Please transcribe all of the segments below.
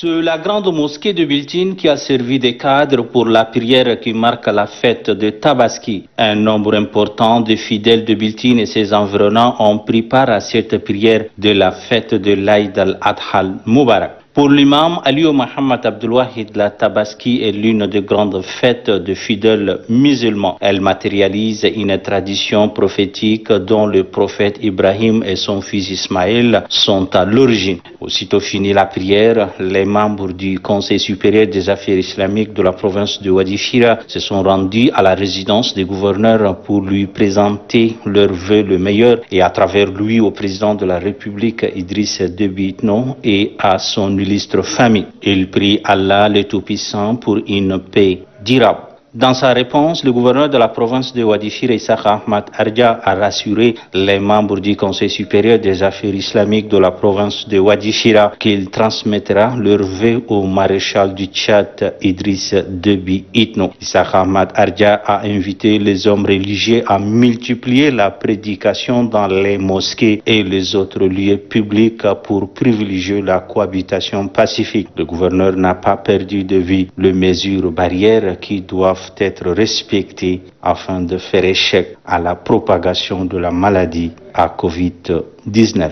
C'est la grande mosquée de Biltine qui a servi de cadre pour la prière qui marque la fête de Tabaski. Un nombre important de fidèles de Biltine et ses environnants ont pris part à cette prière de la fête de l'Aïd al-Adha al-Mubarak. Pour l'imam Aliou Mohamed Abdelwahid, la Tabaski est l'une des grandes fêtes de fidèles musulmans. Elle matérialise une tradition prophétique dont le prophète Ibrahim et son fils Ismaël sont à l'origine. Aussitôt fini la prière, les membres du Conseil supérieur des affaires islamiques de la province de Wadi Fira se sont rendus à la résidence des gouverneurs pour lui présenter leurs vœux le meilleur et à travers lui au président de la République Idriss Déby Itno et à son illustre famille. Il prie Allah le Tout-Puissant pour une paix durable. Dans sa réponse, le gouverneur de la province de Wadi Fira, Issa Ahmad Arja, a rassuré les membres du Conseil supérieur des affaires islamiques de la province de Wadi Fira qu'il transmettra leurs vœux au maréchal du Tchad Idriss Déby Itno. Issa Ahmad Arja a invité les hommes religieux à multiplier la prédication dans les mosquées et les autres lieux publics pour privilégier la cohabitation pacifique. Le gouverneur n'a pas perdu de vue les mesures barrières qui doivent être respectés afin de faire échec à la propagation de la maladie à Covid-19.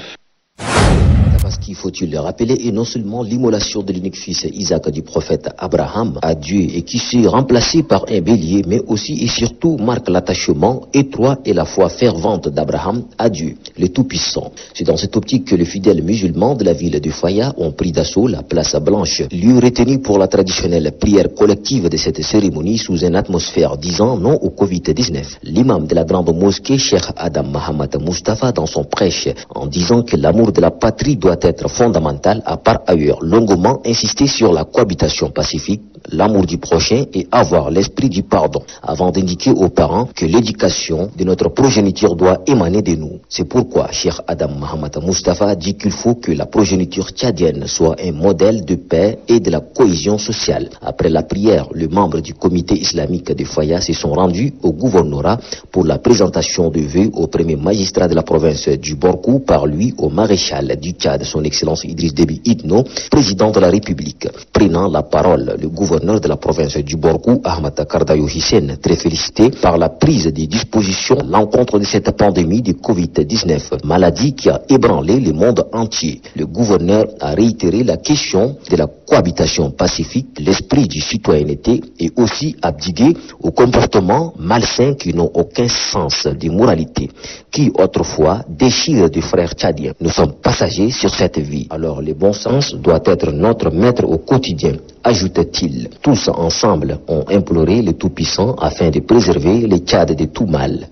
Tabaski, faut-il le rappeler, est non seulement l'immolation de l'unique fils Isaac du prophète Abraham à Dieu et qui s'est remplacé par un bélier, mais aussi et surtout marque l'attachement étroit et la foi fervente d'Abraham à Dieu, le Tout-Puissant. C'est dans cette optique que les fidèles musulmans de la ville de Faya ont pris d'assaut la place Blanche, lieu retenu pour la traditionnelle prière collective de cette cérémonie sous une atmosphère disant non au Covid-19. L'imam de la grande mosquée, Cheikh Adam Mohamed Mustafa, dans son prêche, en disant que l'amour de la patrie doit être fondamental, a par ailleurs longuement insisté sur la cohabitation pacifique, l'amour du prochain et avoir l'esprit du pardon, avant d'indiquer aux parents que l'éducation de notre progéniture doit émaner de nous. C'est pourquoi Cheikh Adam Mohamed Mustafa dit qu'il faut que la progéniture tchadienne soit un modèle de paix et de la cohésion sociale. Après la prière, les membres du comité islamique de Faya se sont rendus au gouvernorat pour la présentation de vœux au premier magistrat de la province du Borkou, par lui au maréchal du Tchad, son excellence Idriss Déby Itno, président de la République. Prenant la parole, le gouverneur de la province du Borkou, Ahmad Kardayo Hissène, très félicité par la prise des dispositions à l'encontre de cette pandémie de Covid-19, maladie qui a ébranlé le monde entier. Le gouverneur a réitéré la question de la cohabitation pacifique, l'esprit de citoyenneté et aussi abdigué aux comportements malsains qui n'ont aucun sens de moralité, qui autrefois déchirent des frères tchadiens. Nous sommes passagers sur cette vie, alors le bon sens doit être notre maître au quotidien, ajoute-t-il. Tous ensemble ont imploré le Tout-Puissant afin de préserver le Tchad de tout mal.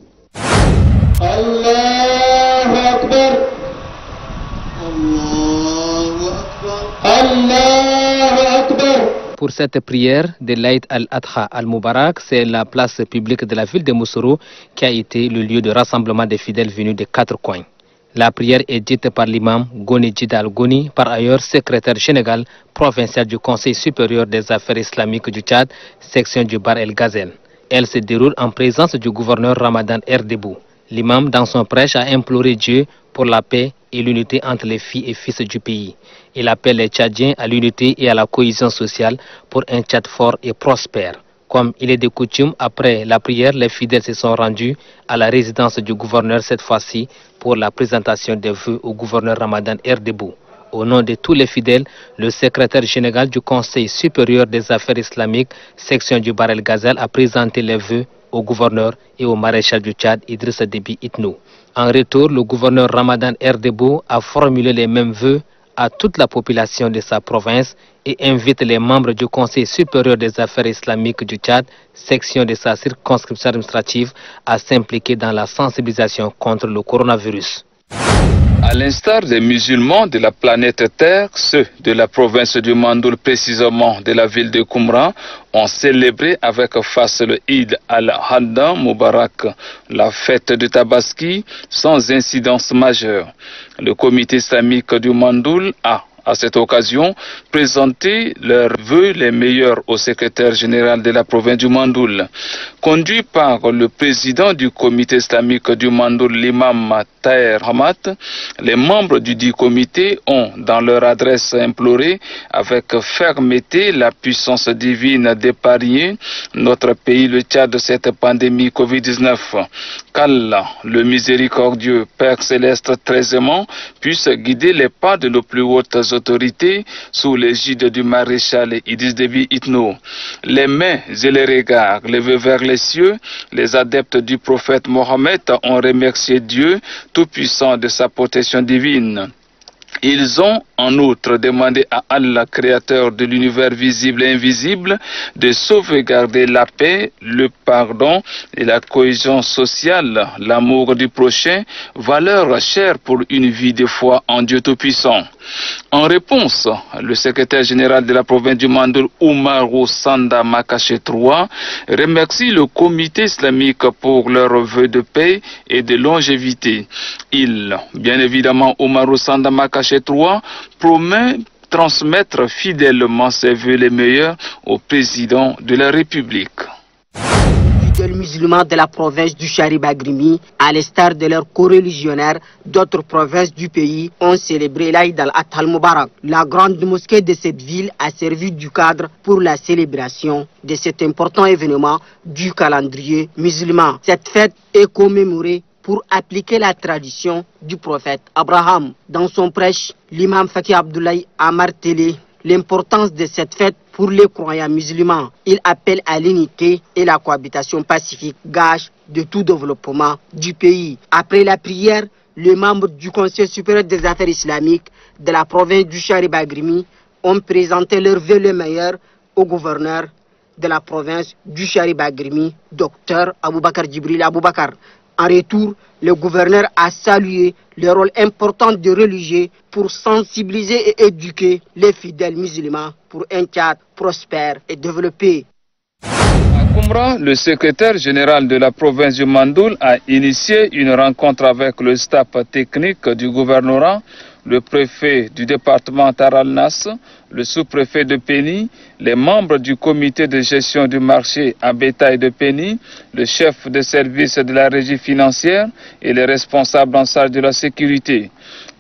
Allahu Akbar. Allahu Akbar. Allahu Akbar. Pour cette prière de l'Aïd al-Adha al-Mubarak, c'est la place publique de la ville de Moussoro qui a été le lieu de rassemblement des fidèles venus de 4 coins. La prière est dite par l'imam Goni Djidal Goni, par ailleurs secrétaire général provincial du Conseil supérieur des affaires islamiques du Tchad, section du Bar El Ghazel. Elle se déroule en présence du gouverneur Ramadan Erdebou. L'imam, dans son prêche, a imploré Dieu pour la paix et l'unité entre les filles et fils du pays. Il appelle les Tchadiens à l'unité et à la cohésion sociale pour un Tchad fort et prospère. Comme il est de coutume, après la prière, les fidèles se sont rendus à la résidence du gouverneur, cette fois-ci pour la présentation des vœux au gouverneur Ramadan Erdebou. Au nom de tous les fidèles, le secrétaire général du Conseil supérieur des affaires islamiques, section du Bar El Ghazel, a présenté les vœux au gouverneur et au maréchal du Tchad, Idriss Déby Itno. En retour, le gouverneur Ramadan Erdebou a formulé les mêmes vœux à toute la population de sa province et invite les membres du Conseil supérieur des affaires islamiques du Tchad, section de sa circonscription administrative, à s'impliquer dans la sensibilisation contre le coronavirus. À l'instar des musulmans de la planète Terre, ceux de la province du Mandoul, précisément de la ville de Koumra, ont célébré avec face le Eid al-Adha Mubarak, la fête de Tabaski, sans incidence majeure. Le comité islamique du Mandoul a à cette occasion présenté leurs vœux les meilleurs au secrétaire général de la province du Mandoul. Conduit par le président du comité islamique du Mandoul, l'imam Taher Hamad, les membres du dit comité ont, dans leur adresse, imploré avec fermeté la puissance divine d'épargner notre pays, le Tchad, de cette pandémie Covid-19. Qu'Allah, le miséricordieux Père Céleste, très aimant, puisse guider les pas de nos plus hautes autorités sous l'égide du maréchal Idriss Déby Itno. Les mains et les regards levés vers les cieux, les adeptes du prophète Mohammed ont remercié Dieu Tout-Puissant de sa protection divine. Ils ont en outre demandé à Allah, créateur de l'univers visible et invisible, de sauvegarder la paix, le pardon et la cohésion sociale, l'amour du prochain, valeur chère pour une vie de foi en Dieu Tout-Puissant. En réponse, le secrétaire général de la province du Mandoul, Oumarou Sanda Makaché III, remercie le comité islamique pour leurs vœux de paix et de longévité. Il, bien évidemment, Oumarou Sanda Makaché III, promet transmettre fidèlement ses vœux les meilleurs au président de la République. Les musulmans de la province du Charibagrimi, à l'instar de leurs coreligionnaires d'autres provinces du pays, ont célébré l'Aïd al-Adha al-Mubarak. La grande mosquée de cette ville a servi du cadre pour la célébration de cet important événement du calendrier musulman. Cette fête est commémorée pour appliquer la tradition du prophète Abraham. Dans son prêche, l'imam Faki Abdoulaye a martelé l'importance de cette fête pour les croyants musulmans. Il appelle à l'unité et la cohabitation pacifique, gage de tout développement du pays. Après la prière, les membres du Conseil supérieur des affaires islamiques de la province du Charibagrimi ont présenté leurs vœux les meilleurs au gouverneur de la province du Charibagrimi, Dr Aboubakar Djibril Aboubakar. En retour, le gouverneur a salué le rôle important des religieux pour sensibiliser et éduquer les fidèles musulmans pour un Tchad prospère et développé. À Koumra, le secrétaire général de la province du Mandoul a initié une rencontre avec le staff technique du gouvernorat, le préfet du département Taral Nas, le sous-préfet de Péni, les membres du comité de gestion du marché à bétail de Péni, le chef de service de la régie financière et les responsables en charge de la sécurité.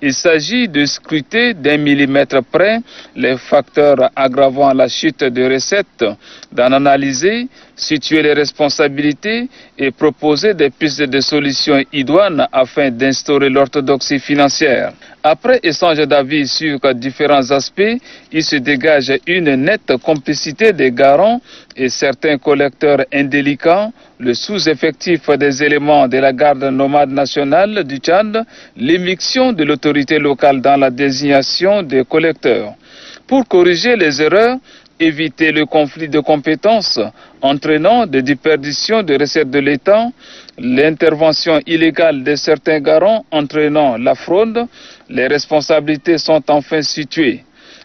Il s'agit de scruter d'un millimètre près les facteurs aggravant la chute de recettes, d'en analyser, situer les responsabilités et proposer des pistes de solutions idoines afin d'instaurer l'orthodoxie financière. Après échange d'avis sur différents aspects, il se dégage une nette complicité des garants et certains collecteurs indélicats, le sous-effectif des éléments de la garde nomade nationale du Tchad, l'émission de l'autorité locale dans la désignation des collecteurs. Pour corriger les erreurs, éviter le conflit de compétences entraînant des déperditions de recettes de l'État, l'intervention illégale de certains garants entraînant la fraude, les responsabilités sont enfin situées.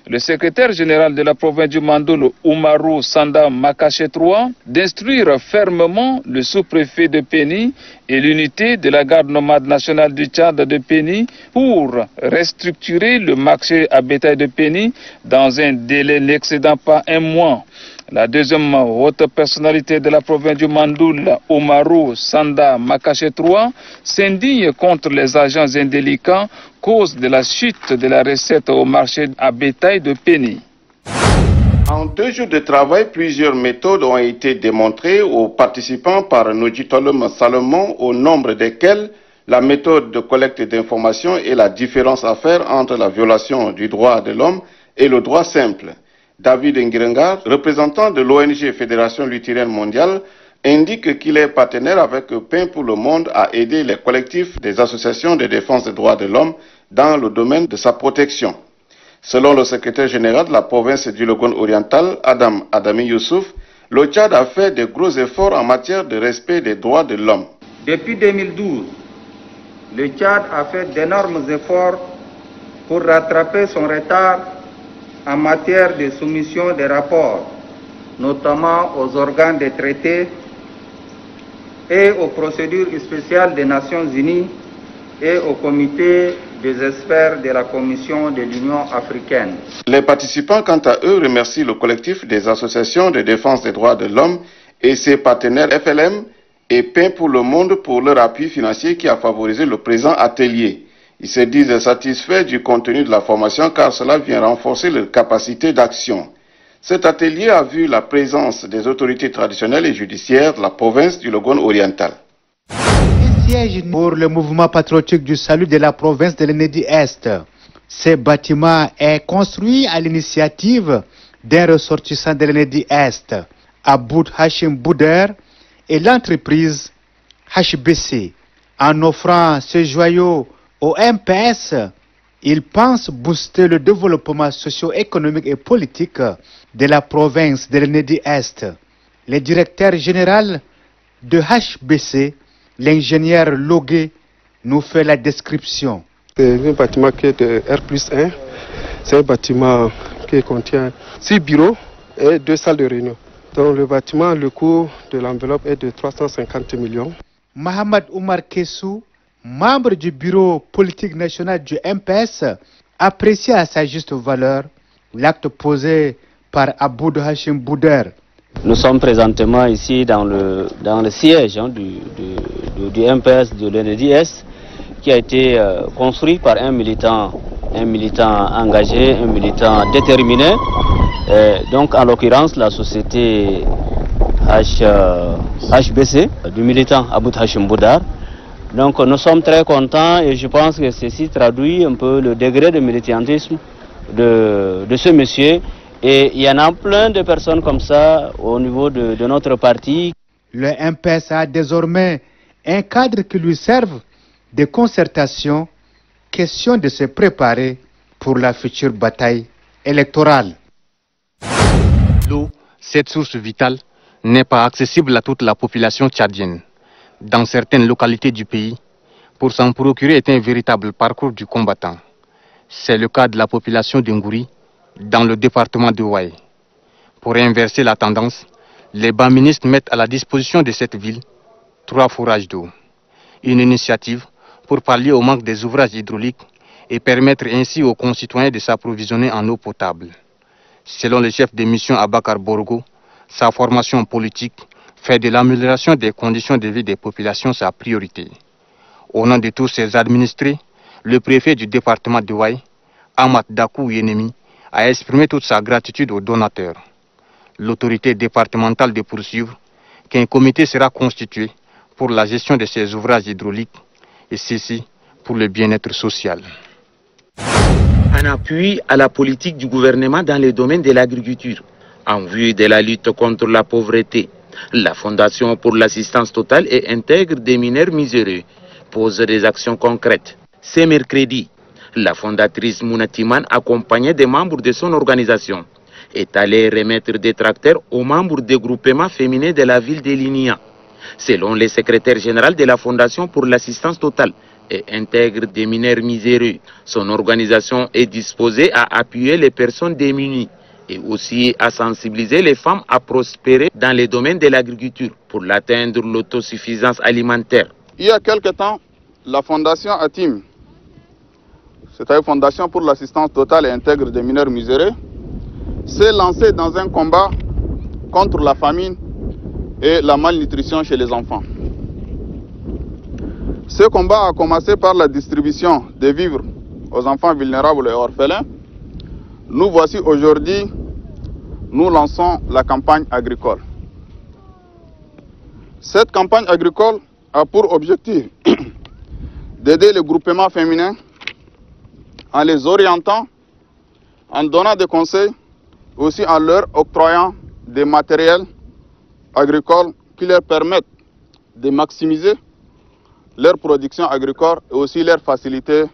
Le secrétaire général de la province du Mandoul, Oumarou Sanda Makaché III, d'instruire fermement le sous-préfet de Péni et l'unité de la garde nomade nationale du Tchad de Péni pour restructurer le marché à bétail de Péni dans un délai n'excédant pas un mois. La deuxième haute personnalité de la province du Mandoul, Oumarou Sanda Makaché III, s'indigne contre les agents indélicats cause de la chute de la recette au marché à bétail de Péni. En 2 jours de travail, plusieurs méthodes ont été démontrées aux participants par Nodjitolum Salomon, au nombre desquelles la méthode de collecte d'informations et la différence à faire entre la violation du droit de l'homme et le droit simple. David Nguirengar, représentant de l'ONG Fédération luthérienne mondiale, indique qu'il est partenaire avec Pain pour le monde à aider les collectifs des associations de défense des droits de l'homme dans le domaine de sa protection. Selon le secrétaire général de la province du Logone oriental, Adam Adami Youssouf, le Tchad a fait de gros efforts en matière de respect des droits de l'homme. Depuis 2012, le Tchad a fait d'énormes efforts pour rattraper son retard en matière de soumission des rapports, notamment aux organes des traités et aux procédures spéciales des Nations Unies et au comité des experts de la Commission de l'Union africaine. Les participants, quant à eux, remercient le collectif des associations de défense des droits de l'homme et ses partenaires FLM et Pain pour le Monde pour leur appui financier qui a favorisé le présent atelier. Ils se disent satisfaits du contenu de la formation car cela vient renforcer leur capacité d'action. Cet atelier a vu la présence des autorités traditionnelles et judiciaires de la province du Logone oriental. Un siège pour le mouvement patriotique du salut de la province de l'Enedi-Est. Ce bâtiment est construit à l'initiative d'un ressortissant de l'Enedi-Est, Aboud Hashim Bouder, et l'entreprise HBC. En offrant ce joyau au MPS, il pense booster le développement socio-économique et politique de la province de l'Enedi-Est. Le directeur général de HBC, l'ingénieur Logué, nous fait la description. C'est un bâtiment qui est de R+1. C'est un bâtiment qui contient 6 bureaux et 2 salles de réunion. Donc le bâtiment, le coût de l'enveloppe est de 350 millions. Mohamed Oumar Kessou, membre du bureau politique national du MPS, apprécie à sa juste valeur l'acte posé par Aboud Hashim Bouder. Nous sommes présentement ici dans le siège du MPS de l'Enedi-Est qui a été construit par un militant engagé, un militant déterminé. Donc en l'occurrence la société HBC du militant Aboud Hashim Bouder. Donc nous sommes très contents et je pense que ceci traduit un peu le degré de militantisme de ce monsieur. Et il y en a plein de personnes comme ça au niveau de notre parti. Le MPS a désormais un cadre qui lui serve de concertation, question de se préparer pour la future bataille électorale. L'eau, cette source vitale, n'est pas accessible à toute la population tchadienne. Dans certaines localités du pays, pour s'en procurer est un véritable parcours du combattant. C'est le cas de la population d'Ngouri, dans le département de Ouaï. Pour inverser la tendance, les baministres mettent à la disposition de cette ville 3 forages d'eau. Une initiative pour pallier au manque des ouvrages hydrauliques et permettre ainsi aux concitoyens de s'approvisionner en eau potable. Selon le chef de mission Abakar Borgo, sa formation politique fait de l'amélioration des conditions de vie des populations sa priorité. Au nom de tous ses administrés, le préfet du département de Ouaï, Ahmad Dakou Yenemi, a exprimé toute sa gratitude aux donateurs. L'autorité départementale de poursuivre qu'un comité sera constitué pour la gestion de ces ouvrages hydrauliques et ceci pour le bien-être social. En appui à la politique du gouvernement dans le domaine de l'agriculture, en vue de la lutte contre la pauvreté, la Fondation pour l'assistance totale et intègre des mineurs miséreux pose des actions concrètes. Ce mercredi, la fondatrice Mounatiman, accompagnée des membres de son organisation, est allée remettre des tracteurs aux membres des groupements féminins de la ville de Linia. Selon le secrétaire général de la Fondation pour l'assistance totale et intègre des mineurs miséreux, son organisation est disposée à appuyer les personnes démunies et aussi à sensibiliser les femmes à prospérer dans les domaines de l'agriculture pour atteindre l'autosuffisance alimentaire. Il y a quelque temps, la Fondation ATIM, c'est-à-dire Fondation pour l'assistance totale et intègre des mineurs miséreux, s'est lancée dans un combat contre la famine et la malnutrition chez les enfants. Ce combat a commencé par la distribution des vivres aux enfants vulnérables et orphelins. Nous voici aujourd'hui, nous lançons la campagne agricole. Cette campagne agricole a pour objectif d'aider les groupements féminins en les orientant, en donnant des conseils, aussi en leur octroyant des matériels agricoles qui leur permettent de maximiser leur production agricole et aussi leur faciliter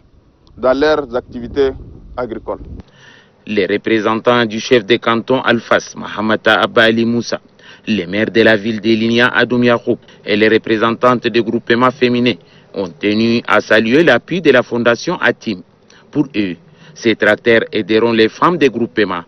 dans leurs activités agricoles. Les représentants du chef de canton Alfas, Mahamata Abba Ali Moussa, les maires de la ville de Linia, Adoum Yacoub, et les représentantes des groupements féminins ont tenu à saluer l'appui de la fondation ATIM. Pour eux, ces tracteurs aideront les femmes des groupements